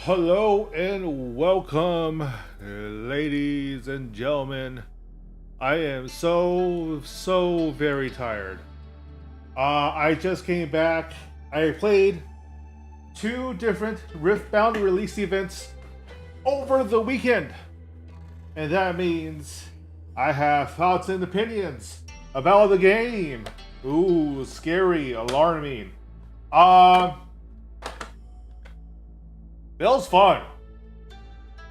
Hello and welcome, ladies and gentlemen. I am so very tired. I just came back. I played two different Riftbound release events over the weekend, and that means I have thoughts and opinions about the game. Ooh, scary, alarming. Um, it was fun.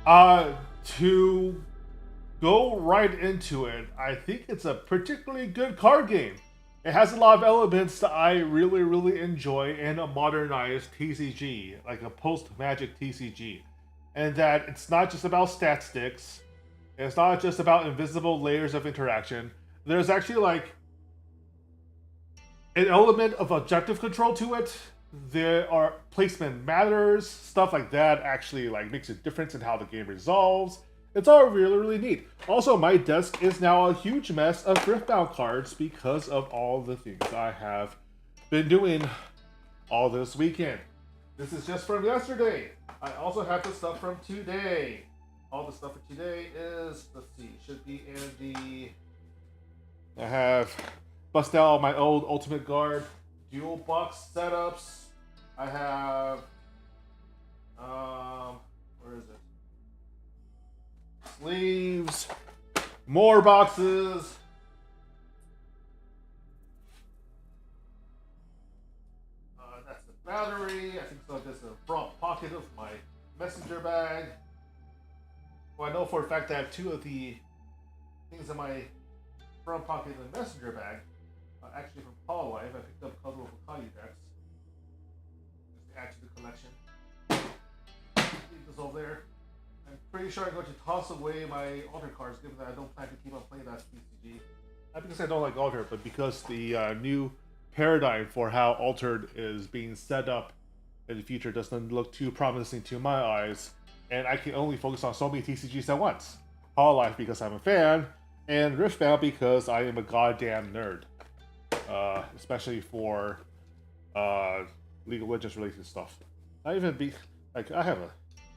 To go right into it, I think it's a particularly good card game. It has a lot of elements that I really enjoy in a modernized TCG, like a post Magic TCG. And that it's not just about stat sticks, it's not just about invisible layers of interaction. There's actually like an element of objective control to it. There are placement matters, stuff like that actually like makes a difference in how the game resolves. It's all really neat. Also, my desk is now a huge mess of Riftbound cards because of all the things I have been doing all this weekend. This is just from yesterday. I also have the stuff from today. All the stuff for today is, let's see, should be in the. I have busted out my old Ultimate Guard dual box setups. I have, where is it? Sleeves, more boxes. That's the battery. I think so. There's a front pocket of my messenger bag. Well, I know for a fact that I have two of the things in my front pocket of the messenger bag. Actually, from Paul Life, I picked up a couple of Akagi decks. Just to add to the collection. Leave this over there. I'm pretty sure I'm going to toss away my Alter cards, given that I don't plan to keep on playing that TCG. Not because I don't like Alter, but because the new paradigm for how Altered is being set up in the future doesn't look too promising to my eyes, and I can only focus on so many TCGs at once. Hololive because I'm a fan, and Riftbound because I am a goddamn nerd. Especially for League of Legends related stuff. I even be like I have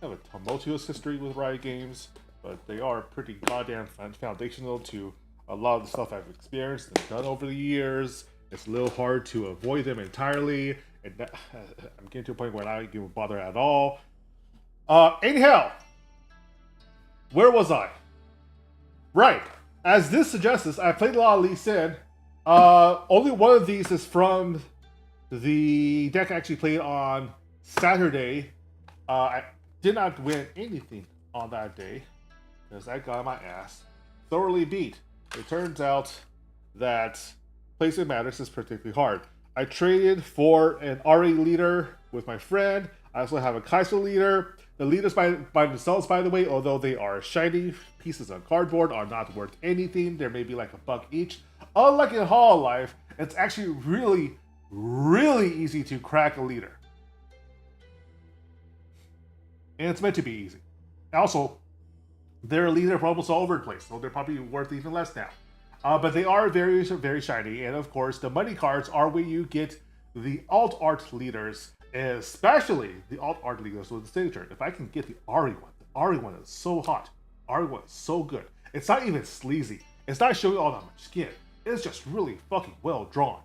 a tumultuous history with Riot Games, but they are pretty goddamn foundational to a lot of the stuff I've experienced and done over the years. It's a little hard to avoid them entirely, and I'm getting to a point where I don't even bother at all. Anyhow, where was I? Right, as this suggests, I played a lot of Lee Sin. Only one of these is from the deck I actually played on Saturday. I did not win anything on that day because I got my ass thoroughly beat. It turns out that placement matters is particularly hard. I traded for an RA leader with my friend. I also have a Kaiser leader. The leaders by themselves, by the way, although they are shiny pieces of cardboard, are not worth anything. There may be like $1 each. Unlike in Hololive, it's actually really easy to crack a leader. And it's meant to be easy. Also, they're a leader for almost all over the place, so they're probably worth even less now. But they are very shiny, and of course, the money cards are where you get the alt art leaders, especially the alt art leaders with the signature. If I can get the Ari one, the Ari one is so hot. Ari one is so good. It's not even sleazy. It's not showing all that much skin. It's just really fucking well drawn.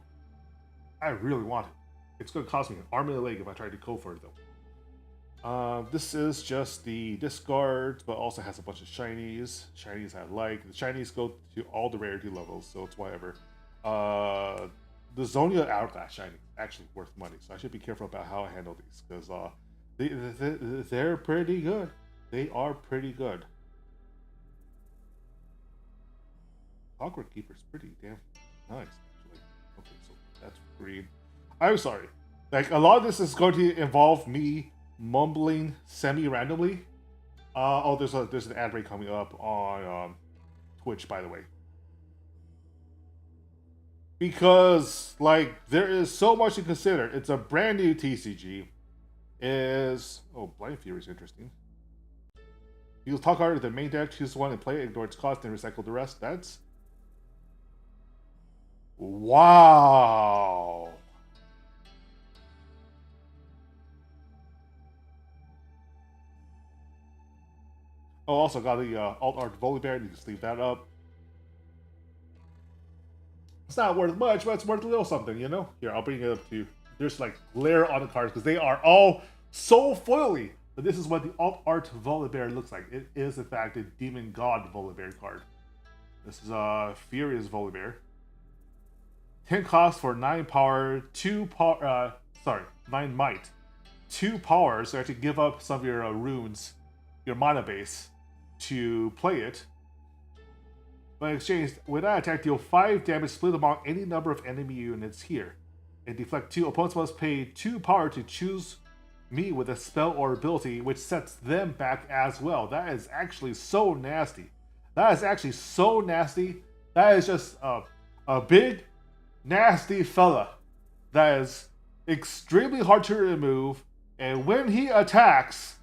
I really want it. It's going to cost me an arm and a leg if I try to go for it though. This is just the discard, but also has a bunch of shinies. Shinies I like. The shinies go to all the rarity levels, so it's whatever. The Zonia Hourglass shiny is actually worth money, so I should be careful about how I handle these because they're pretty good. They are pretty good. Clockwork Keeper's pretty damn nice, actually. Okay, so that's green. I'm sorry. Like, a lot of this is going to involve me mumbling semi-randomly. There's an ad break coming up on Twitch, by the way. Because, like, there is so much to consider. It's a brand new TCG. Blind Fury is interesting. Use talk harder than main deck, choose one and play it, ignore its cost, and recycle the rest. That's... Wow! Oh, also got the alt art Volibear. You can just leave that up. It's not worth much, but it's worth a little something, you know? Here, I'll bring it up to you. There's like glare on the cards because they are all so foily. But this is what the alt art Volibear looks like. It is, in fact, a Demon God Volibear card. This is a Furious Volibear. 10 cost for 9 power, 2 power, 9 might. 2 power, so you have to give up some of your runes, your mana base, to play it. But in exchange, when that attack, deal 5 damage split among any number of enemy units here. And deflect 2. Opponents must pay 2 power to choose me with a spell or ability, which sets them back as well. That is actually so nasty. That is actually so nasty. That is just a big, nasty fella. That is extremely hard to remove. And when he attacks,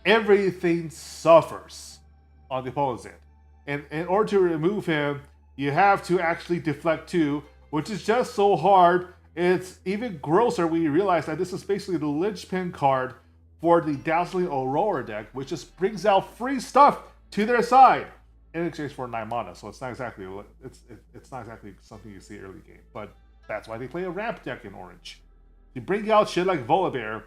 everything suffers on the opponent's end. And in order to remove him, you have to actually deflect 2, which is just so hard. It's even grosser when you realize that this is basically the linchpin card for the Dazzling Aurora deck, which just brings out free stuff to their side in exchange for 9 mana. So it's not exactly something you see early game, but that's why they play a ramp deck in orange. You bring out shit like Volibear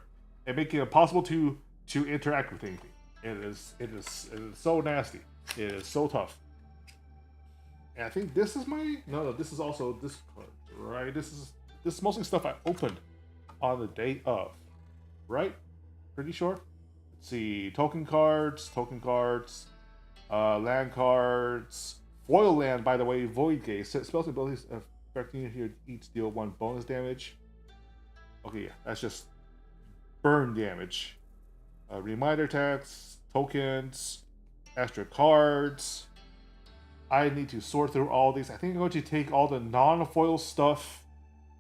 and make it impossible to interact with anything. It is so nasty. It is so tough. And I think this is this is also this card, right? This is mostly stuff I opened on the day of, right? Pretty sure. Let's see, token cards, land cards, foil land. By the way, Void Gate. Spells and abilities affecting you here each deal 1 bonus damage. Okay, yeah, that's just burn damage. Reminder attacks, tokens, extra cards. I need to sort through all these. I think I'm going to take all the non-foil stuff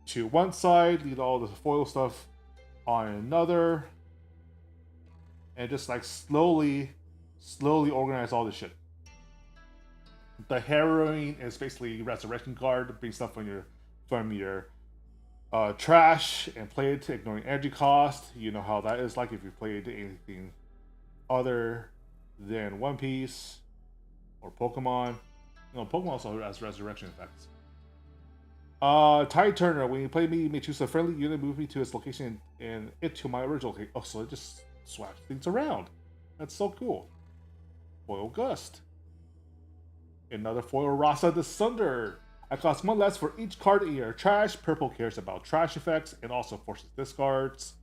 to one side, leave all the foil stuff on another, and just like slowly organize all this shit. The Harrowing is basically a resurrection card. Bring stuff from your trash and play it, ignoring energy cost. You know how that is like if you played anything other than One Piece or Pokemon. No, Pokemon also has resurrection effects. Tide Turner, when you play me, you may choose a friendly unit, move me to its location, and it to my original location. Oh, so it just swaps things around. That's so cool. Foil Gust. Another foil Rasa the Sunder. I cost 1 less for each card in your trash. Purple cares about trash effects and also forces discards.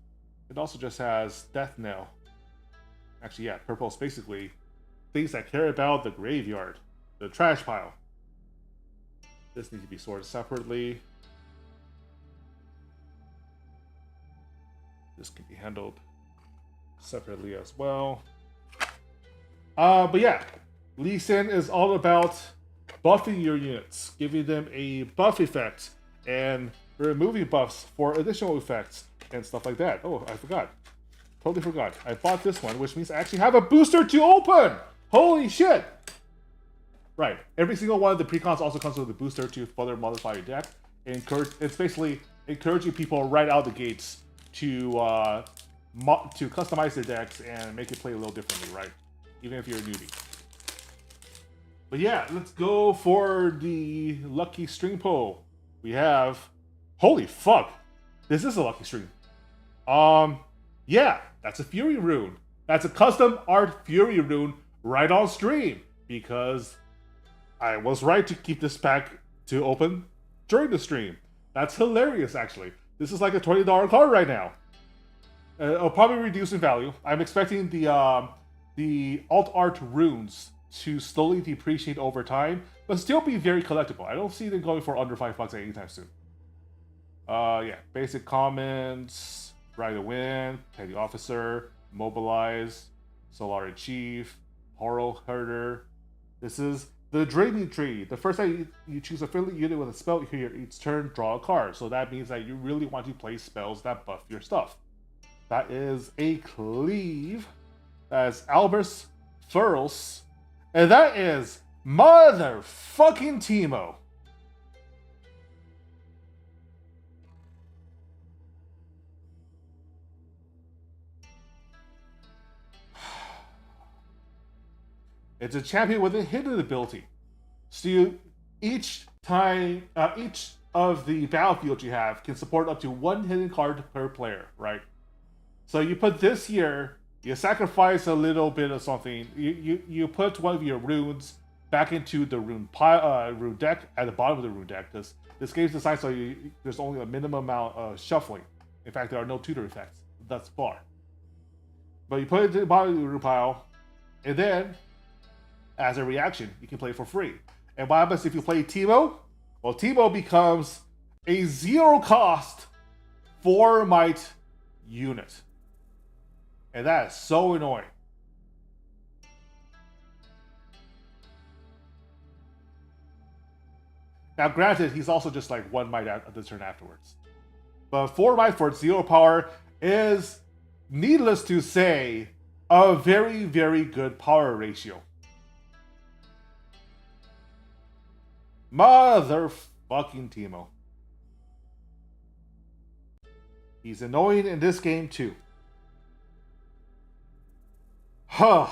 It also just has Death Knell. Actually, yeah, purple is basically things that care about the graveyard, the trash pile. This needs to be sorted separately. This can be handled separately as well. But yeah, Lee Sin is all about buffing your units, giving them a buff effect, and removing buffs for additional effects and stuff like that. Oh, I forgot. Totally forgot. I bought this one, which means I actually have a booster to open! Holy shit! Right. Every single one of the precons also comes with a booster to further modify your deck. It's basically encouraging people right out the gates to customize their decks and make it play a little differently, right? Even if you're a newbie. But yeah, let's go for the lucky string pull. We have... Holy fuck! This is a lucky string. Yeah, that's a Fury rune. That's a custom art Fury rune right on stream. Because I was right to keep this pack to open during the stream. That's hilarious, actually. This is like a $20 card right now. It'll probably reduce in value. I'm expecting the alt art runes to slowly depreciate over time, but still be very collectible. I don't see them going for under $5 anytime soon. Yeah, basic commons, Ride the Wind, Petty Officer, Mobilize, Solari Chief, Horror Herder. This is the Draining Tree. The first time you choose a friendly unit with a spell here each turn, draw a card. So that means that you really want to play spells that buff your stuff. That is a Cleave. That is Albus Furls. And that is motherfucking Teemo. It's a champion with a hidden ability. So each of the battlefields you have can support up to one hidden card per player, right? So you put this here, you sacrifice a little bit of something. You put one of your runes back into the rune deck at the bottom of the rune deck, because this game's designed so there's only a minimum amount of shuffling. In fact, there are no tutor effects thus far. But you put it to the bottom of the rune pile, and then, as a reaction, you can play it for free. And what happens if you play Teemo? Well, Teemo becomes a 0-cost 4-might unit. And that is so annoying. Now, granted, he's also just like 1 might at the turn afterwards. But 4 might for 0 power is, needless to say, a very, very good power ratio. Motherfucking Teemo. He's annoying in this game too. Huh.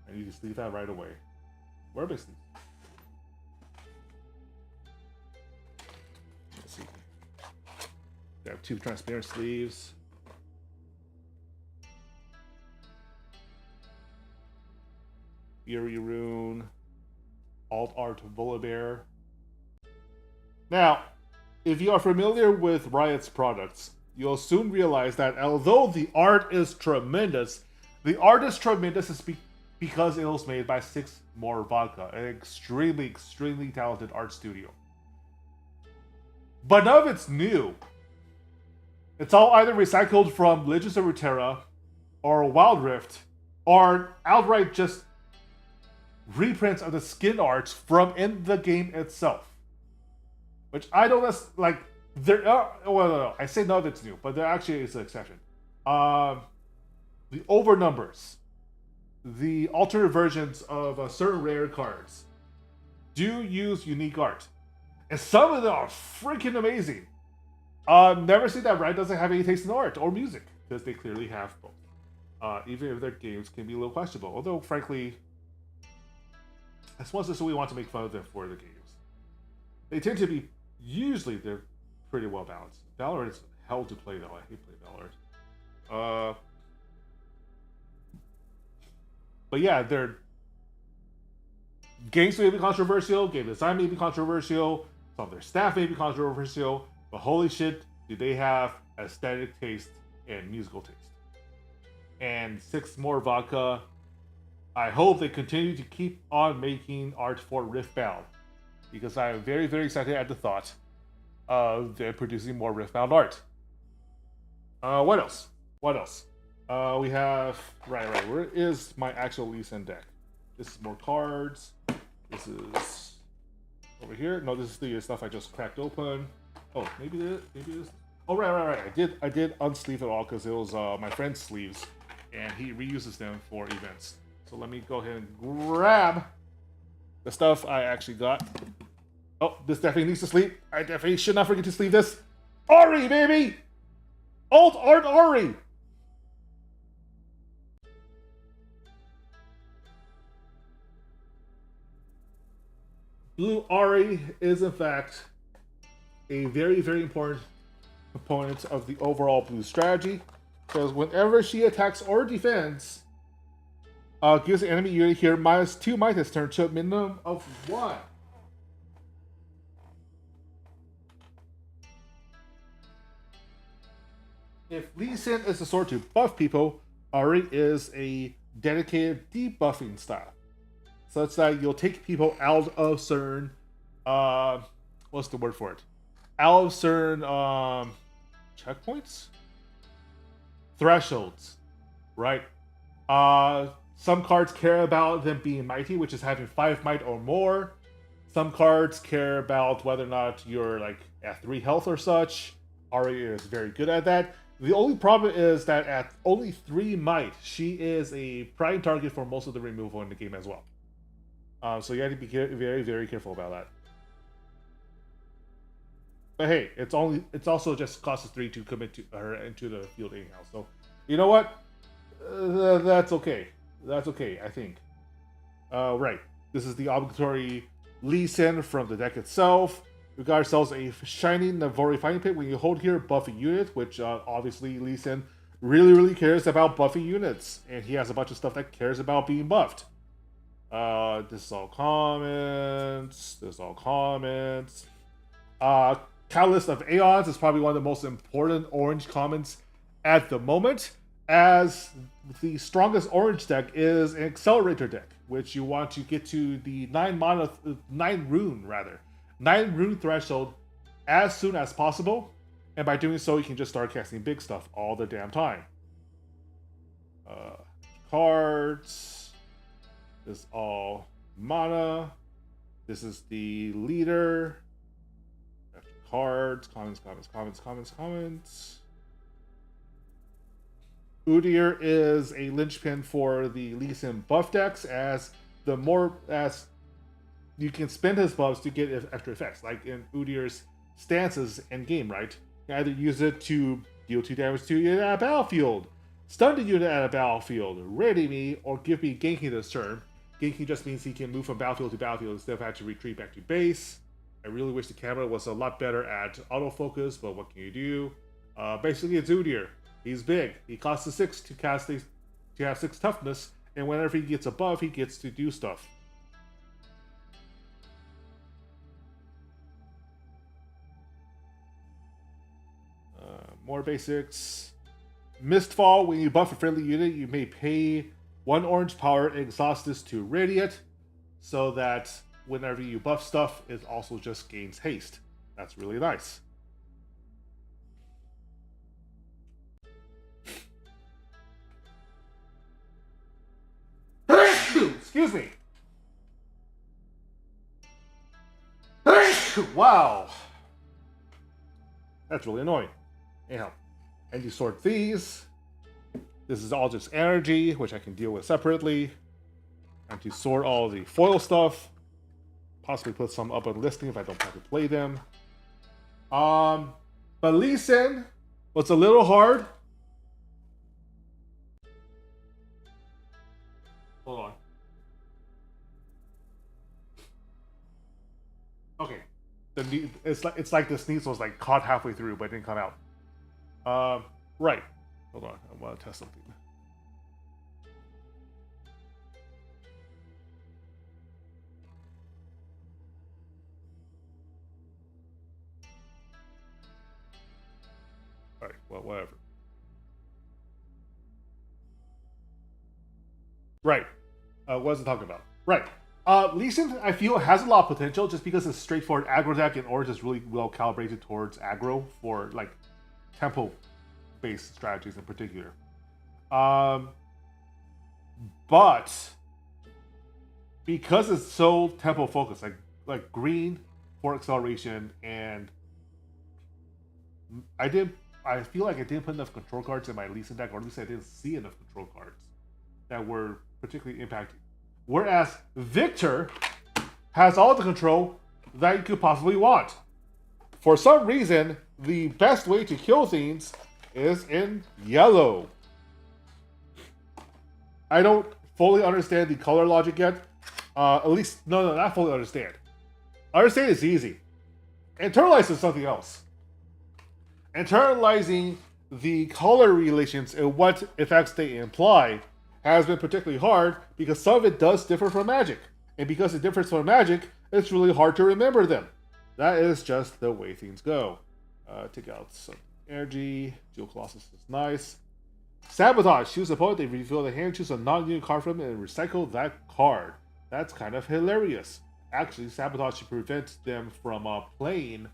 I need to sleep that right away. Where am I sleeping? Let's see. We have 2 transparent sleeves. Fury Rune. Alt Art Volibear. Now, if you are familiar with Riot's products, you'll soon realize that although the art is tremendous because it was made by 6 More Vodka, an extremely, extremely talented art studio. But none of it's new. It's all either recycled from Legends of Runeterra or Wild Rift, or outright just reprints of the skin arts from in the game itself. Which I don't like. There are, well, no, I say none of it's new, but there actually is an exception. The overnumbers, the alternate versions of certain rare cards, do use unique art, and some of them are freaking amazing. Never seen that Riot doesn't have any taste in art or music, because they clearly have both. Even if their games can be a little questionable, although frankly, as much as we want to make fun of them for the games, they tend to be. Usually they're pretty well balanced. Valorant is hell to play though. I hate playing Valorant. But yeah, their games may be controversial, game design may be controversial, some of their staff may be controversial, but holy shit, do they have aesthetic taste and musical taste. And 6 More Vodka, I hope they continue to keep on making art for Riftbound, because I am very, very excited at the thought of them producing more Riftbound art. What else? We have... Right. Where is my actual Lee Sin deck? This is more cards. This is... over here. No, this is the stuff I just cracked open. Oh, maybe this... Oh, right. I did unsleeve it all because it was my friend's sleeves, and he reuses them for events. So let me go ahead and grab the stuff I actually got. Oh, this definitely needs to sleep. I definitely should not forget to sleeve this. Ori, baby! Alt Art Ori! Blue Ori is, in fact, a very, very important component of the overall blue strategy, because whenever she attacks or defends, gives the enemy unit here -2 might this turn to a minimum of 1. If Lee Sin is the sort to buff people, Ori is a dedicated debuffing style, such that you'll take people out of certain, what's the word for it? Out of certain checkpoints? Thresholds, right? Some cards care about them being mighty, which is having 5 might or more. Some cards care about whether or not you're like at 3 health or such. Ori is very good at that. The only problem is that at only 3 might, she is a prime target for most of the removal in the game as well. So you have to be very, very careful about that. But hey, it's also just costs us 3 to commit to her into the field anyhow. So you know what? That's okay. That's okay, I think. Right. This is the obligatory Lee Sin from the deck itself. We got ourselves a shiny Navori Fighting Pit. When you hold here, buff a unit, which obviously Lee Sin really cares about buffing units. And he has a bunch of stuff that cares about being buffed. This is all comments. This is all comments. Catalyst of Aeons is probably one of the most important orange comments at the moment, as the strongest orange deck is an accelerator deck, which you want to get to the 9 rune threshold as soon as possible, and by doing so you can just start casting big stuff all the damn time. Cards. This is all mana. This is the leader. Cards, comments. Udyr is a linchpin for the Lee Sin buff decks, as the more as you can spend his buffs to get extra effects, like in Udyr's stances in game, right? You can either use it to deal 2 damage to a unit at a battlefield, stun the unit at a battlefield, ready me, or give me ganking this turn. Ganking just means he can move from battlefield to battlefield instead of having to retreat back to base. I really wish the camera was a lot better at autofocus, but what can you do? Basically, it's Udyr. He's big. He costs a 6 to have 6 toughness, and whenever he gets a buff, he gets to do stuff. More basics. Mistfall. When you buff a friendly unit, you may pay 1 orange power and exhaust this to Radiate, so that whenever you buff stuff, it also just gains haste. That's really nice. Excuse me. Wow. That's really annoying. Anyhow, and you sort these. This is all just energy, which I can deal with separately. And to sort all the foil stuff. Possibly put some up on listing if I don't have to play them. But Lee Sin was a little hard. Hold on. Okay. It's like the sneeze was like caught halfway through, but it didn't come out. Right. Hold on. I want to test something. Alright, well, whatever. Right. What was I talking about? Right. Lee Sin, I feel, has a lot of potential just because it's straightforward aggro deck, and Orange is really well calibrated towards aggro for, like, tempo-based strategies in particular. But because it's so tempo-focused, like green for acceleration, and I feel like I didn't put enough control cards in my Lee Sin deck, or at least I didn't see enough control cards that were particularly impacting. Whereas Victor has all the control that you could possibly want. For some reason, the best way to kill things is in yellow. I don't fully understand the color logic yet. At least, no, not fully understand. Understand is easy. Internalize is something else. Internalizing the color relations and what effects they imply has been particularly hard because some of it does differ from Magic. And because it differs from Magic, it's really hard to remember them. That is just the way things go. Take out some energy. Dual Colossus is nice. Sabotage. Choose a opponent, they reveal the hand, choose a non-unit card from it, and recycle that card. That's kind of hilarious. Actually, Sabotage should prevent them from playing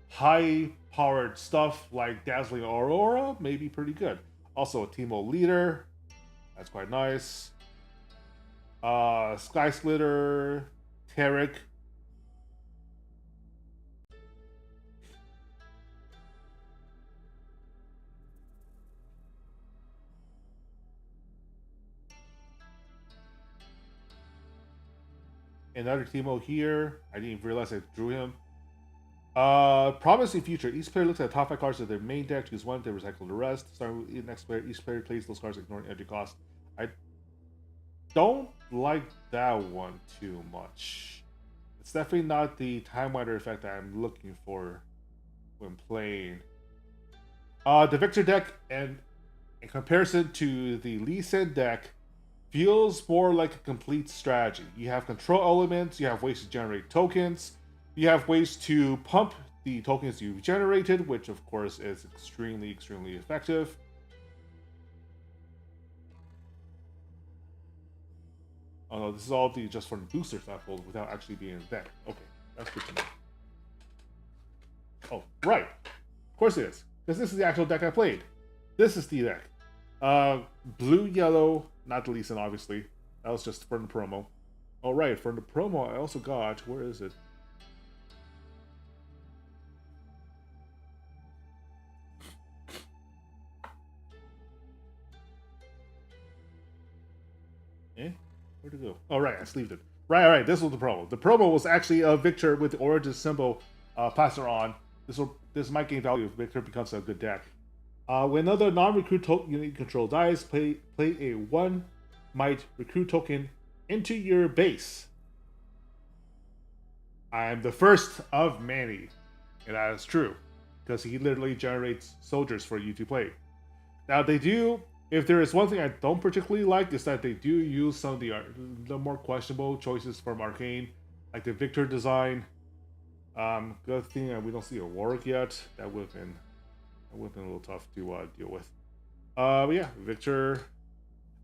high-powered stuff like Dazzling Aurora. May be pretty good. Also, a Teemo Leader. That's quite nice. Sky Splitter, Tarek. Another Teemo here. I didn't even realize I drew him. Promising future. Each player looks at the top 5 cards of their main deck, choose one, they recycle the rest. Starting with the next player, each player plays those cards ignoring energy cost. I don't like that one too much. It's definitely not the Time Winder effect that I'm looking for when playing. The Victor deck, and in comparison to the Lee Sin deck, feels more like a complete strategy. You have control elements, you have ways to generate tokens, you have ways to pump the tokens you've generated, which of course is extremely, extremely effective. Oh no, this is all the just from boosters I pulled without actually being in the deck. Okay, that's good to know. Oh, right. Of course it is. Because this is the actual deck I played. This is the deck. Blue, yellow, not the Lee Sin, obviously. That was just for the promo. Alright, for the promo I also got, where is it? Where'd it go? Oh, right, I sleeved it. Right, this was the promo. The promo was actually a Victor with the origin symbol passer on. This might gain value if Victor becomes a good deck. When another non-recruit unit control dies, play a 1 might recruit token into your base. I'm the first of many, and that is true, because he literally generates soldiers for you to play. Now they do. If there is one thing I don't particularly like, is that they do use some of the more questionable choices from Arcane, like the Victor design. Good thing we don't see a Warwick yet. That would have been a little tough to deal with. But yeah, Victor.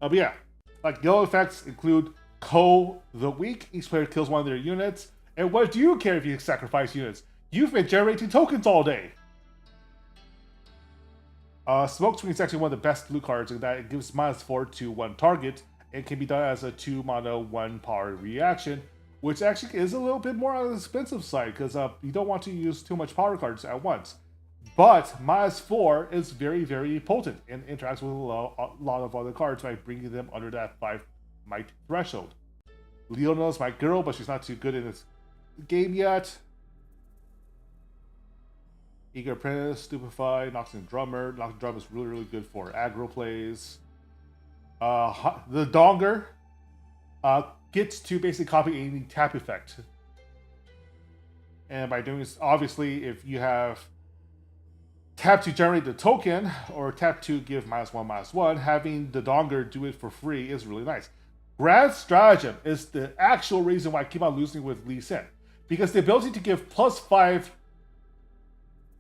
But yeah, like yellow effects include Ko the Weak. Each player kills one of their units. And what do you care if you sacrifice units? You've been generating tokens all day. Smoke Screen is actually one of the best blue cards in that it gives -4 to one target. It can be done as a 2 mana 1 power reaction, which actually is a little bit more on the expensive side because you don't want to use too much power cards at once. But -4 is very, very potent and interacts with a lot of other cards by bringing them under that 5 might threshold. Leona's my girl, but she's not too good in this game yet. Eager Apprentice, Stupefy, Noxian Drummer. Noxian Drummer is really, really good for aggro plays. The Donger gets to basically copy any tap effect. And by doing this, obviously, if you have tap to generate the token, or tap to give -1/-1, having the Donger do it for free is really nice. Grand Stratagem is the actual reason why I keep on losing with Lee Sin. Because the ability to give +5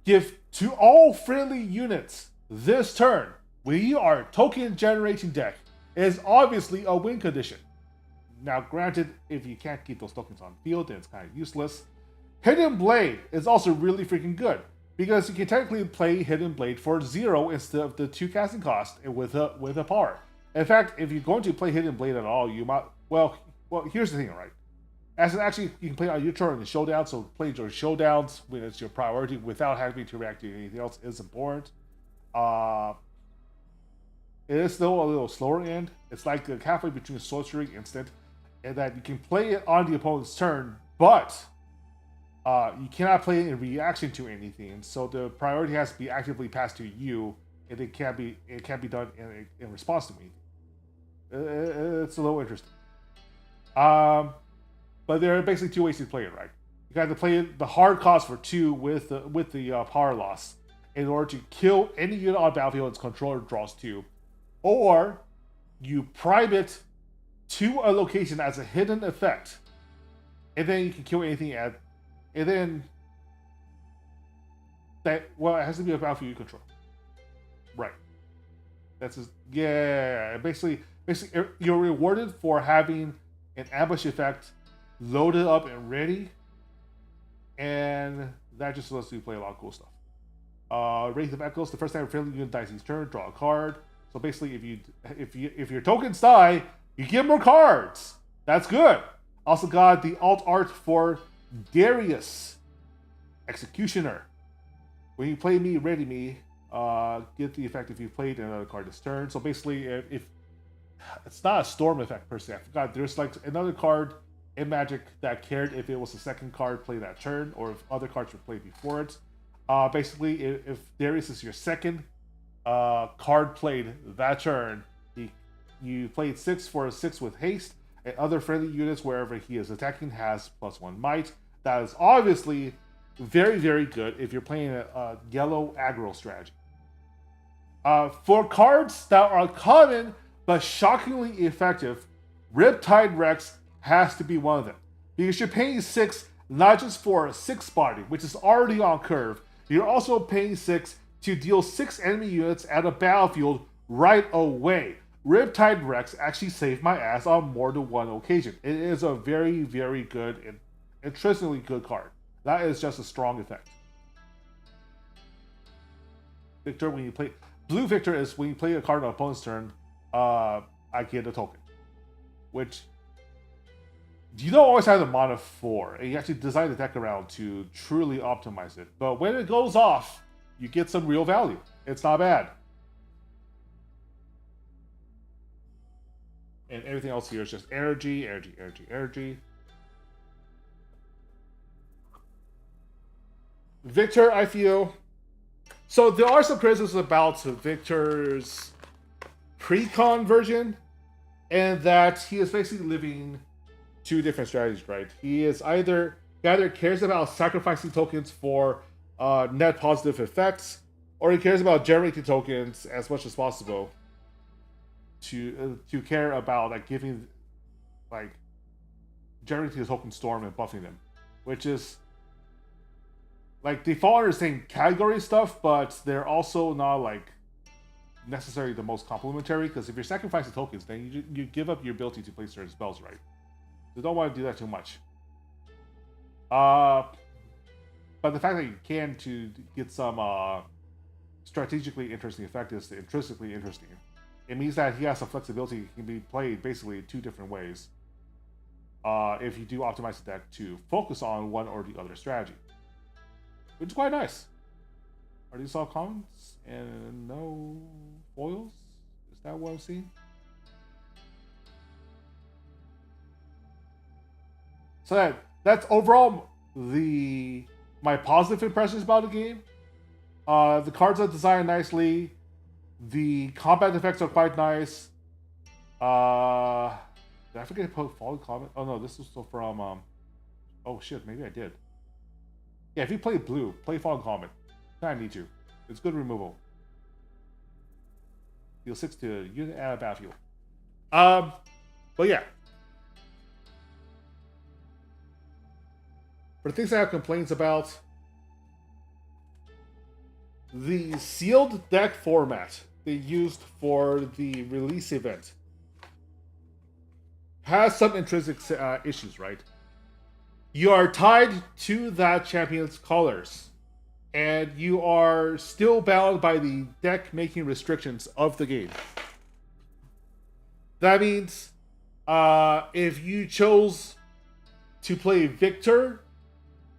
give to all friendly units this turn, we are token generating deck, is obviously a win condition. Now, granted, if you can't keep those tokens on field, then it's kind of useless. Hidden Blade is also really freaking good, because you can technically play Hidden Blade for 0 instead of the 2 casting cost with a power. In fact, if you're going to play Hidden Blade at all, you might, well, here's the thing, right? As actually, you can play on your turn in the showdown, so playing your showdowns when it's your priority without having to react to anything else is important. It is still a little slower end. It's like halfway between sorcery instant, and that you can play it on the opponent's turn, but you cannot play it in reaction to anything. So the priority has to be actively passed to you, and it can't be done in response to anything. It's a little interesting. But there are basically 2 ways to play it, right? You got to play it the hard cost for 2 with the power loss in order to kill any unit on battlefield its controller draws 2, or you prime it to a location as a hidden effect, and then you can kill anything and then that, well, it has to be a battlefield you control, right? That's just, yeah. Basically, you're rewarded for having an ambush effect loaded up and ready, and that just lets you play a lot of cool stuff. Wraith of Echoes, the first time a friendly unit dies each turn, draw a card. So basically, if your tokens die, you get more cards. That's good. Also got the alt art for Darius, Executioner. When you play me, ready me, get the effect if you played another card this turn. So basically, if it's not a storm effect per se, I forgot. There's like another card in Magic that cared if it was the second card played that turn or if other cards were played before it. Basically, if Darius is your second card played that turn, you played 6 for a 6 with haste, and other friendly units wherever he is attacking has +1 might. That is obviously very, very good if you're playing a yellow aggro strategy. For cards that are common but shockingly effective, Riptide Rex has to be one of them. Because you're paying 6 not just for a 6 spotting, which is already on curve, you're also paying 6 to deal 6 enemy units at a battlefield right away. Riptide Rex actually saved my ass on more than one occasion. It is a very, very good and interestingly good card. That is just a strong effect. Victor, when you play Blue Victor is when you play a card on opponent's turn, I get a token. Which you don't always have the mana for, and you actually design the deck around to truly optimize it. But when it goes off, you get some real value. It's not bad. And everything else here is just energy, energy, energy, energy. Victor, I feel... So there are some criticisms about Victor's pre-con version, and that he is basically living two different strategies, right? He either cares about sacrificing tokens for net positive effects, or he cares about generating tokens as much as possible to care about like giving, like, generating the token storm and buffing them, which is like they fall under the same category stuff, but they're also not like necessarily the most complementary, because if you're sacrificing tokens, then you give up your ability to play certain spells, right? So don't want to do that too much. But the fact that you can to get some strategically interesting effect is intrinsically interesting. It means that he has some flexibility. He can be played basically two different ways if you do optimize the deck to focus on one or the other strategy, which is quite nice. Are these all commons and no foils? Is that what I'm seeing? So that's overall my positive impressions about the game. The cards are designed nicely. The combat effects are quite nice. Did I forget to put Fallen Comet? Oh no, this was from oh shit, maybe I did. Yeah, if you play blue, play Fallen Comet. I need to. It's good removal. Deal 6 to unit at a battlefield. But yeah. For things I have complaints about, the sealed deck format they used for the release event has some intrinsic issues, right? You are tied to that champion's colors, and you are still bound by the deck making restrictions of the game. That means if you chose to play Victor,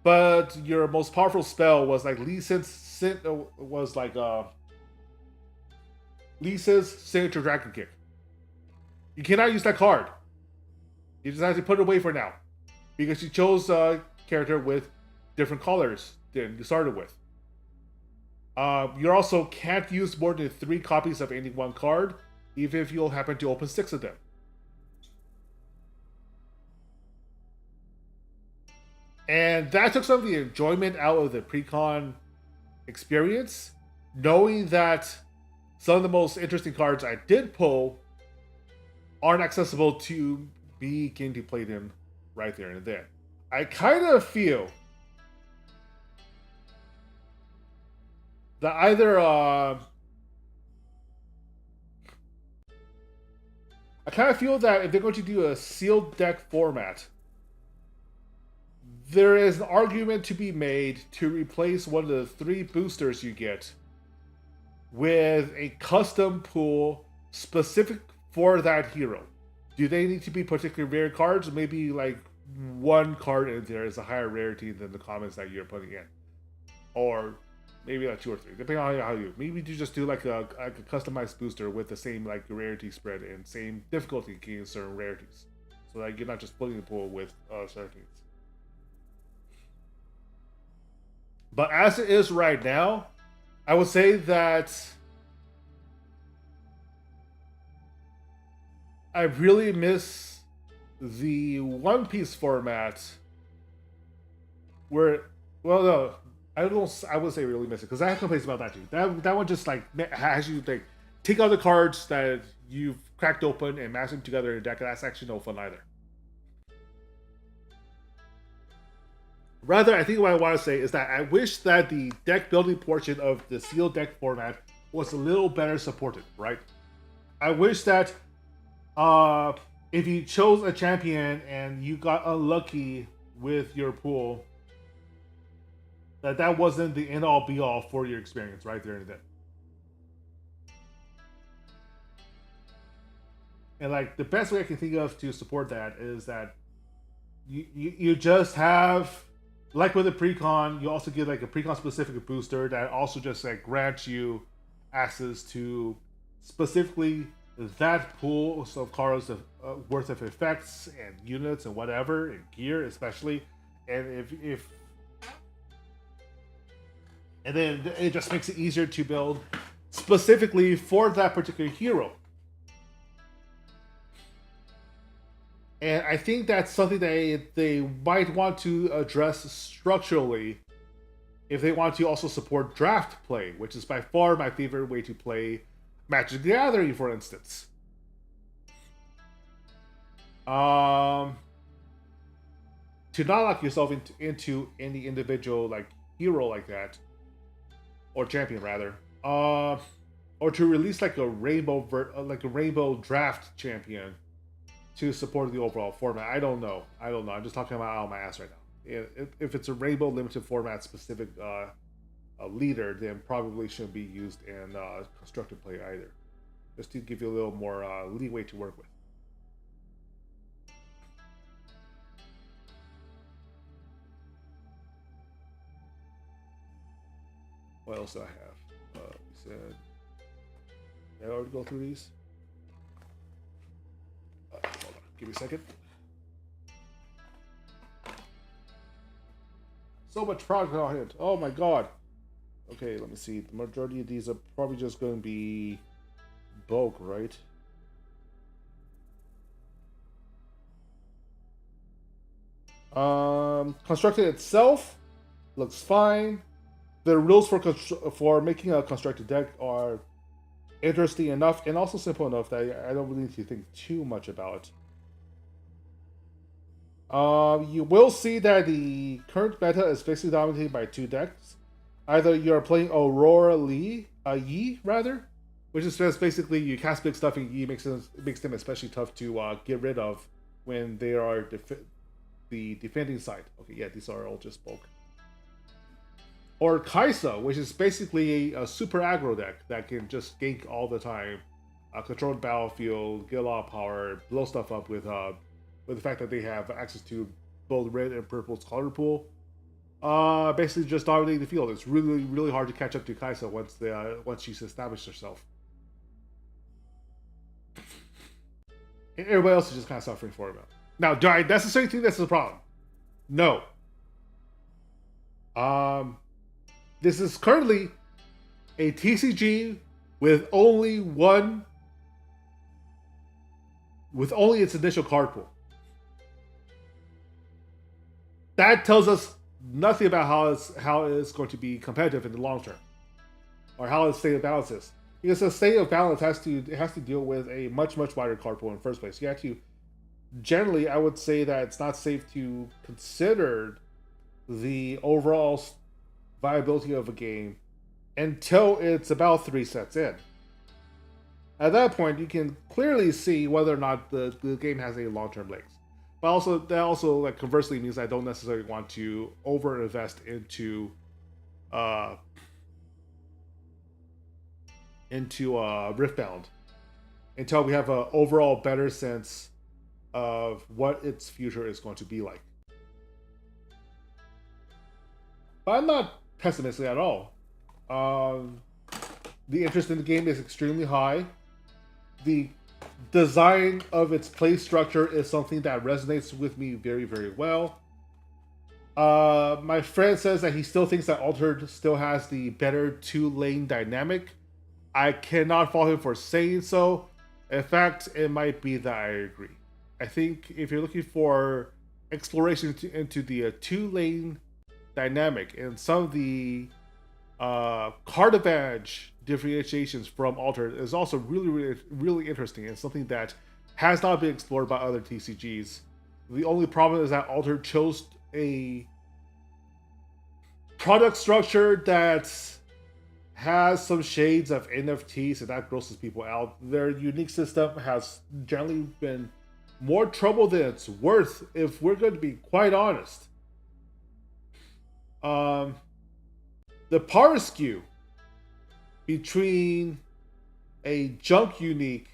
but your most powerful spell was like Lisa's signature Dragon Kick, you cannot use that card. You just have to put it away for now, because you chose a character with different colors than you started with. You also can't use more than 3 copies of any one card, even if you'll happen to open 6 of them. And that took some of the enjoyment out of the pre-con experience, knowing that some of the most interesting cards I did pull aren't accessible to begin to play them right there and then. I kind of feel that either I kind of feel that if they're going to do a sealed deck format, there is an argument to be made to replace one of the 3 boosters you get with a custom pool specific for that hero. Do they need to be particularly rare cards? Maybe like 1 card in there is a higher rarity than the commons that you're putting in. Or maybe like 2 or 3, depending on how you. Maybe you just do like a customized booster with the same like rarity spread and same difficulty against certain rarities. so that you're not just filling the pool with certain things. But as it is right now, I would say that I really miss the One Piece format where, well, no, I would say really miss it because I have complaints about that too. That one just like has you like take out the cards that you've cracked open and mash them together in a deck. That's actually no fun either. Rather, I think what I want to say is that I wish that the deck building portion of the sealed deck format was a little better supported, right? I wish that if you chose a champion and you got unlucky with your pool, that wasn't the end all be all for your experience right there and then. And like the best way I can think of to support that is that you just have, like with the precon, you also get like a precon specific booster that also just like grants you access to specifically that pool of cards of worth of effects and units and whatever and gear especially. And if and then it just makes it easier to build specifically for that particular hero. And I think that's something they might want to address structurally if they want to also support draft play, which is by far my favorite way to play Magic the Gathering, for instance. To not lock yourself into any individual like hero like that, or champion rather, or to release like a rainbow draft champion to support the overall format. I don't know. I'm just talking about out of my ass right now. If it's a rainbow limited format specific leader, then probably shouldn't be used in constructed play either. Just to give you a little more leeway to work with. What else do I have? We said, did I already go through these? Hold on, give me a second. So much progress on it. Oh my god. Okay, let me see. The majority of these are probably just going to be bulk, right? Constructed itself looks fine. The rules for making a constructed deck are interesting enough and also simple enough that I don't really need to think too much about. You will see that the current meta is basically dominated by two decks. Either you're playing Aurora Yi rather, which is just basically you cast big stuff and Yi makes them especially tough to get rid of when they are the defending side. Okay, yeah, these are all just bulk. Or Kaisa, which is basically a super aggro deck that can just gank all the time, control the battlefield, get a lot of power, blow stuff up with the fact that they have access to both red and purple's color pool. Basically just dominating the field. It's really, really hard to catch up to Kaisa once she's established herself. And everybody else is just kind of suffering for it. Now, do I necessarily think that's the problem? No. This is currently a TCG with only its initial card pool. That tells us nothing about how it's going to be competitive in the long term, or how its state of balance is. Because the state of balance has to deal with a much wider card pool in the first place. You have to generally, I would say that it's not safe to consider the overall viability of a game until it's about 3 sets in. At that point, you can clearly see whether or not the game has any long-term legs. But that also like conversely means I don't necessarily want to over-invest into Riftbound until we have an overall better sense of what its future is going to be like. But I'm not pessimistic at all. The interest in the game is extremely high. The design of its play structure is something that resonates with me very, very well. My friend says that he still thinks that Altered still has the better two-lane dynamic. I cannot fault him for saying so. In fact, it might be that I agree. I think if you're looking for exploration into the two-lane dynamic and some of the card advantage differentiations from Altered is also really, really, really interesting and something that has not been explored by other TCGs. The only problem is that Altered chose a product structure that has some shades of NFTs, and that grosses people out. Their unique system has generally been more trouble than it's worth, if we're going to be quite honest. The power skew between a junk unique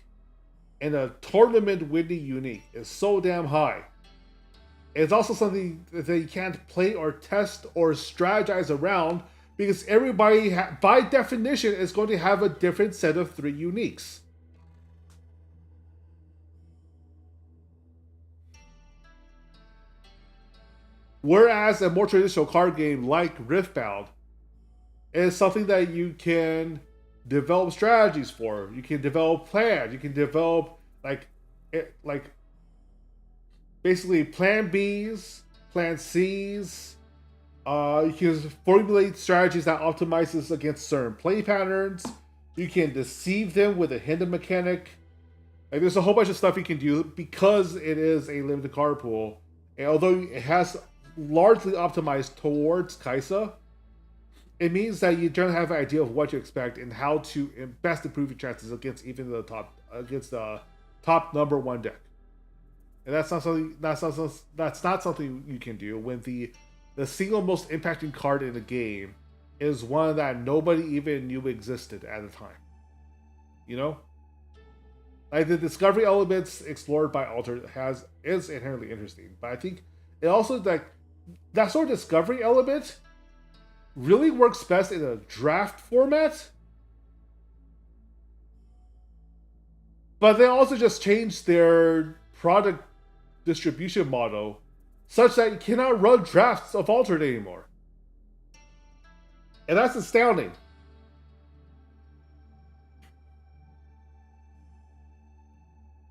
and a tournament winning unique is so damn high. It's also something that you can't play or test or strategize around because everybody, by definition, is going to have a different set of 3 uniques. Whereas a more traditional card game like Riftbound is something that you can develop strategies for. You can develop plans. You can develop like basically plan Bs, plan Cs. You can formulate strategies that optimizes against certain play patterns. You can deceive them with a hidden mechanic. Like there's a whole bunch of stuff you can do because it is a limited card pool. And although it has largely optimized towards Kaisa, it means that you don't have an idea of what to expect and how to best improve your chances against even the top number 1 deck. And that's not something you can do when the single most impacting card in the game is one that nobody even knew existed at the time. You know? Like the discovery elements explored by Alter is inherently interesting. But I think it also like that sort of discovery element really works best in a draft format. But they also just changed their product distribution model such that you cannot run drafts of Altered anymore. And that's astounding.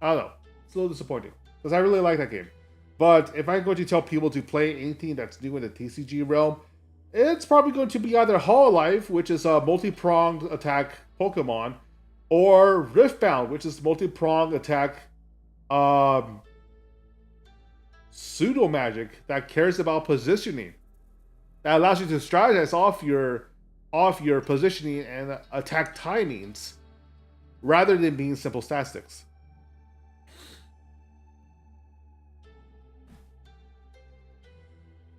I don't know. It's a little disappointing. Because I really like that game. But if I'm going to tell people to play anything that's new in the TCG realm, it's probably going to be either Hololive, which is a multi-pronged attack Pokemon, or Riftbound, which is multi-pronged attack pseudo magic that cares about positioning. That allows you to strategize off your positioning and attack timings rather than being simple statistics.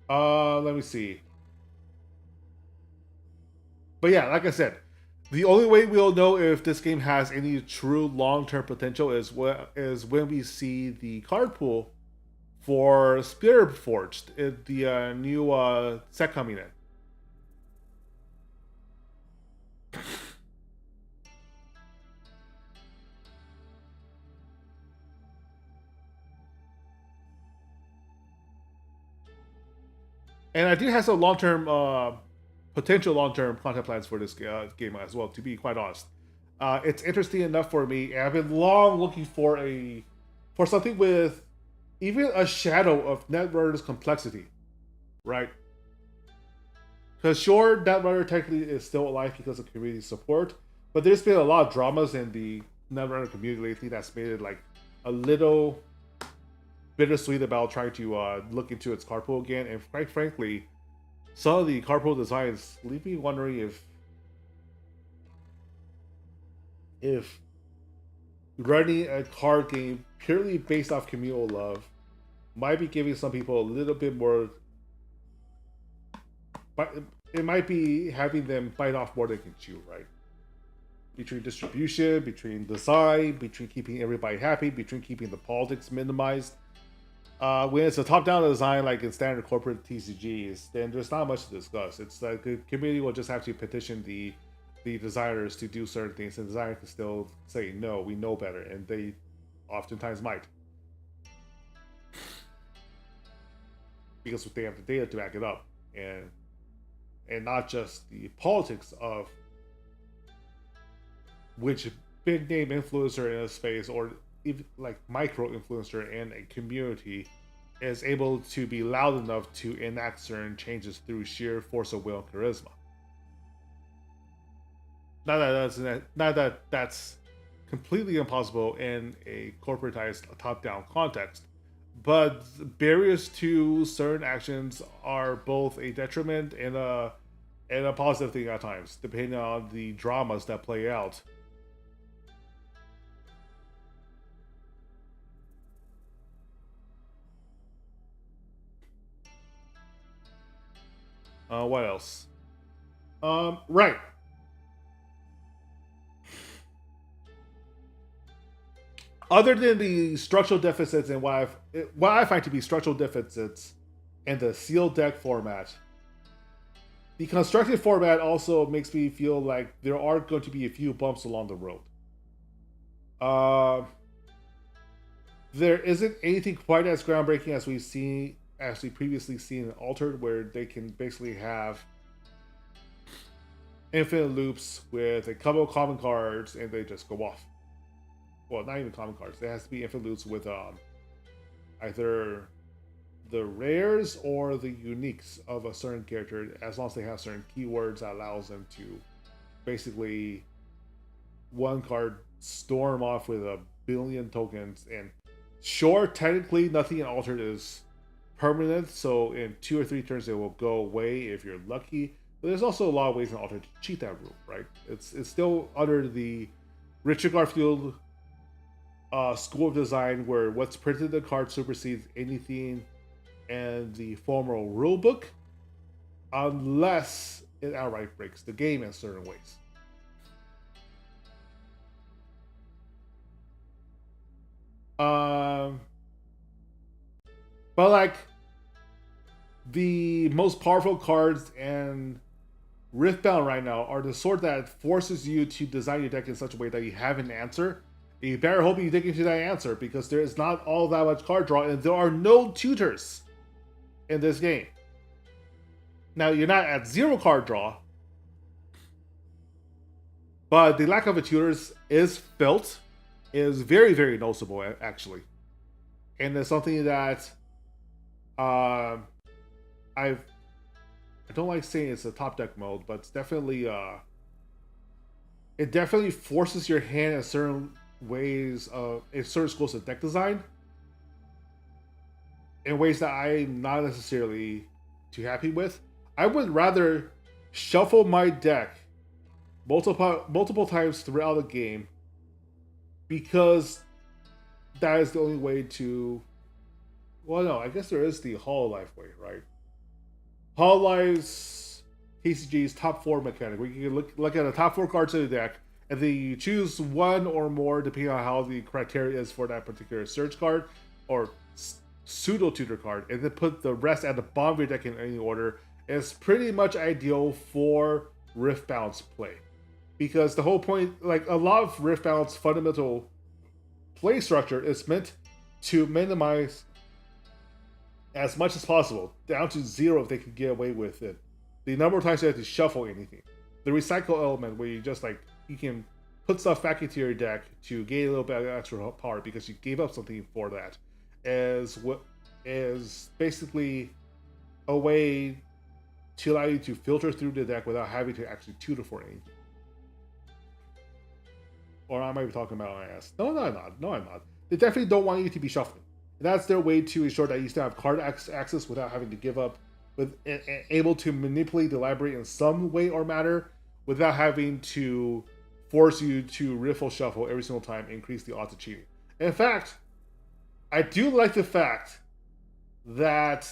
Let me see. But yeah, like I said, the only way we'll know if this game has any true long-term potential is when we see the card pool for Spirit Forged, the new set coming in. And I do have some potential long-term content plans for this game as well, to be quite honest. It's interesting enough for me. I've been long looking for something with even a shadow of Netrunner's complexity, right? Because sure, Netrunner technically is still alive because of community support, but there's been a lot of dramas in the Netrunner community lately that's made it like a little bittersweet about trying to look into its card pool again. And quite frankly, some of the card pool designs leave me wondering if running a card game purely based off communal love might be giving some people a little bit more, but it might be having them bite off more than they can chew, right? Between distribution, between design, between keeping everybody happy, between keeping the politics minimized. When it's a top-down design like in standard corporate TCGs, then there's not much to discuss. It's like the community will just have to petition the designers to do certain things, and the designer can still say, no, we know better. And oftentimes might. Because they have the data to back it up. And not just the politics of which big name influencer in a space or even like micro influencer in a community is able to be loud enough to enact certain changes through sheer force of will and charisma. Not that that's completely impossible in a corporatized top-down context, but barriers to certain actions are both a detriment and a positive thing at times, depending on the dramas that play out. What else? Right. Other than the structural deficits and what I find to be structural deficits in the sealed deck format, the constructed format also makes me feel like there are going to be a few bumps along the road. There isn't anything quite as groundbreaking as we previously seen in Altered, where they can basically have infinite loops with a couple of common cards and they just go off. Well, not even common cards. There has to be infinite loops with either the rares or the uniques of a certain character, as long as they have certain keywords that allows them to basically one card storm off with a billion tokens. And sure, technically nothing in Altered is permanent, so in 2 or 3 turns it will go away if you're lucky. But there's also a lot of ways in Altered to cheat that rule, right? It's still under the Richard Garfield school of design, where what's printed in the card supersedes anything in the formal rulebook, unless it outright breaks the game in certain ways. But like the most powerful cards in Riftbound right now are the sort that forces you to design your deck in such a way that you have an answer. You better hope you dig into that answer, because there is not all that much card draw, and there are no tutors in this game. Now, you're not at 0 card draw, but the lack of a tutors is felt, is very, very noticeable, actually. And it's something that I don't like saying it's a top deck mode, but it's definitely it definitely forces your hand in certain ways in certain schools of deck design in ways that I'm not necessarily too happy with. I would rather shuffle my deck multiple times throughout the game, because that is the only way to. Well, no, I guess there is the Hololive way, right? Hololive's TCG's top 4 mechanic, where you can look at the top 4 cards of the deck, and then you choose one or more depending on how the criteria is for that particular search card or pseudo tutor card, and then put the rest at the bottom of your deck in any order. Is pretty much ideal for Riftbound's play, because the whole point, like a lot of Riftbound's fundamental play structure, is meant to minimize as much as possible, down to 0 if they can get away with it, the number of times you have to shuffle anything. The recycle element, where you just you can put stuff back into your deck to gain a little bit of extra power because you gave up something for that, is basically a way to allow you to filter through the deck without having to actually tutor for anything. Or I might be talking about my ass. No, I'm not. They definitely don't want you to be shuffling. And that's their way to ensure that you still have card access without having to give up, able to manipulate the library in some way or manner without having to force you to riffle shuffle every single time, increase the odds of cheating. In fact, I do like the fact that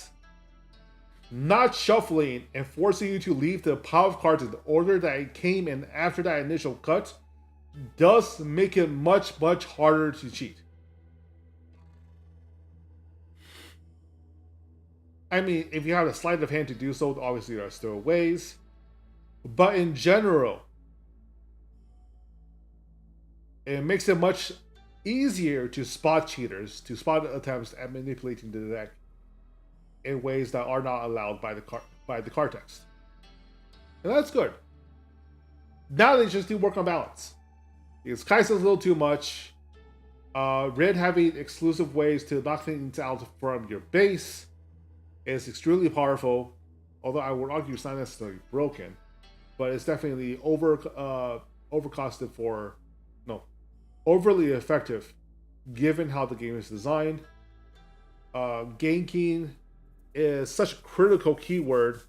not shuffling and forcing you to leave the pile of cards in the order that it came in after that initial cut does make it much, much harder to cheat. I mean, if you have a sleight of hand to do so, obviously there are still ways. But in general, it makes it much easier to spot cheaters, to spot attempts at manipulating the deck in ways that are not allowed by the card text. And that's good. Now they just do work on balance. Because Kai'Sa's a little too much. Red having exclusive ways to knock things out from your base is extremely powerful. Although I would argue it's not necessarily broken, but it's definitely overcosted for overly effective given how the game is designed. Ganking is such a critical keyword,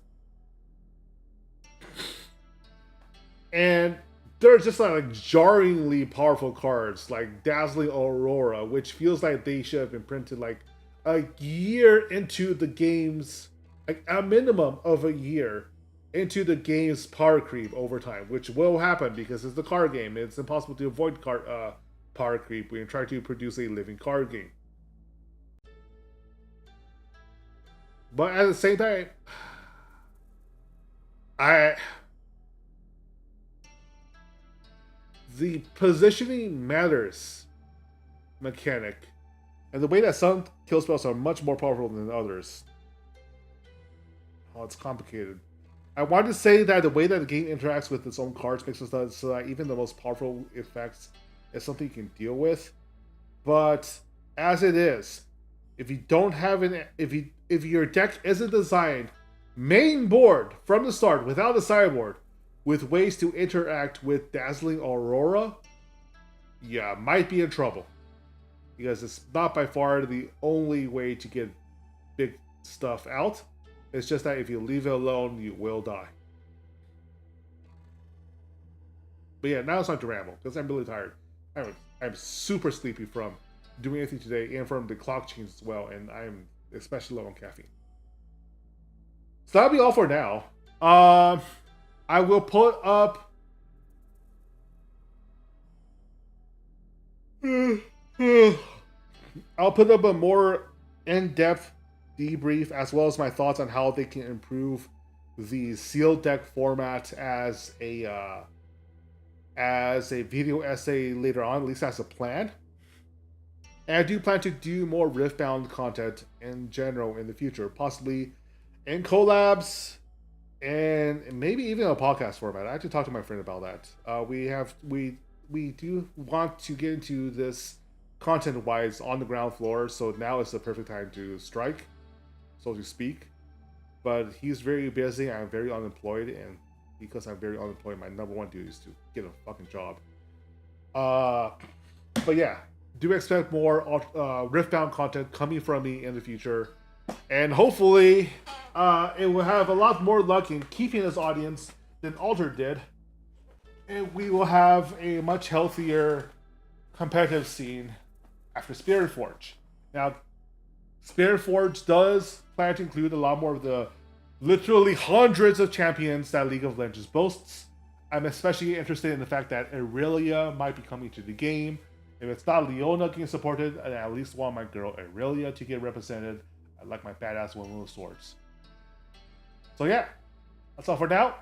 and there are just like jarringly powerful cards like Dazzling Aurora, which feels like they should have been printed like a year into the game's, like a minimum of a year into the game's power creep over time, which will happen because it's the card game. It's impossible to avoid power creep when you try to produce a living card game. But at the same time, the positioning matters mechanic, and the way that some kill spells are much more powerful than others. Oh, it's complicated. I want to say that the way that the game interacts with its own cards makes it so that even the most powerful effects is something you can deal with. But as it is, if you don't have if your deck isn't designed main board from the start without a sideboard with ways to interact with Dazzling Aurora, yeah, might be in trouble. Because it's not by far the only way to get big stuff out. It's just that if you leave it alone, you will die. But yeah, now it's time to ramble, because I'm really tired. I'm super sleepy from doing anything today, and from the clock change as well, and I'm especially low on caffeine. So that'll be all for now. I will put up... I'll put up a more in-depth debrief as well as my thoughts on how they can improve the sealed deck format as a video essay later on, at least as a plan. And I do plan to do more Riftbound content in general in the future, possibly in collabs and maybe even a podcast format. I have to talk to my friend about that. We do want to get into this content-wise on the ground floor, so now is the perfect time to strike, so to speak. But he's very busy, I'm very unemployed, and because I'm very unemployed, my number one duty is to get a fucking job. But yeah, do expect more Riftbound content coming from me in the future, and hopefully it will have a lot more luck in keeping this audience than Alter did, and we will have a much healthier competitive scene after Spirit Forge. Now, Spirit Forge does plan to include a lot more of the literally hundreds of champions that League of Legends boasts. I'm especially interested in the fact that Irelia might be coming to the game. If it's not Leona getting supported, I at least want my girl Irelia to get represented. I like my badass woman with swords. So yeah, that's all for now.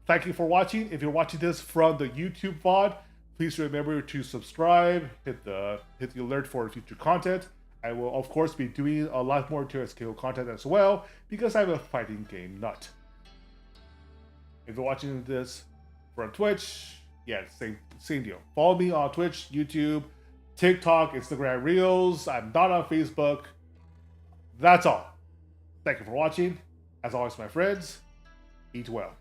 Thank you for watching. If you're watching this from the YouTube VOD, please remember to subscribe, hit the alert for future content. I will, of course, be doing a lot more TSKO content as well, because I'm a fighting game nut. If you're watching this from Twitch, yeah, same deal. Follow me on Twitch, YouTube, TikTok, Instagram Reels. I'm not on Facebook. That's all. Thank you for watching. As always, my friends, eat well.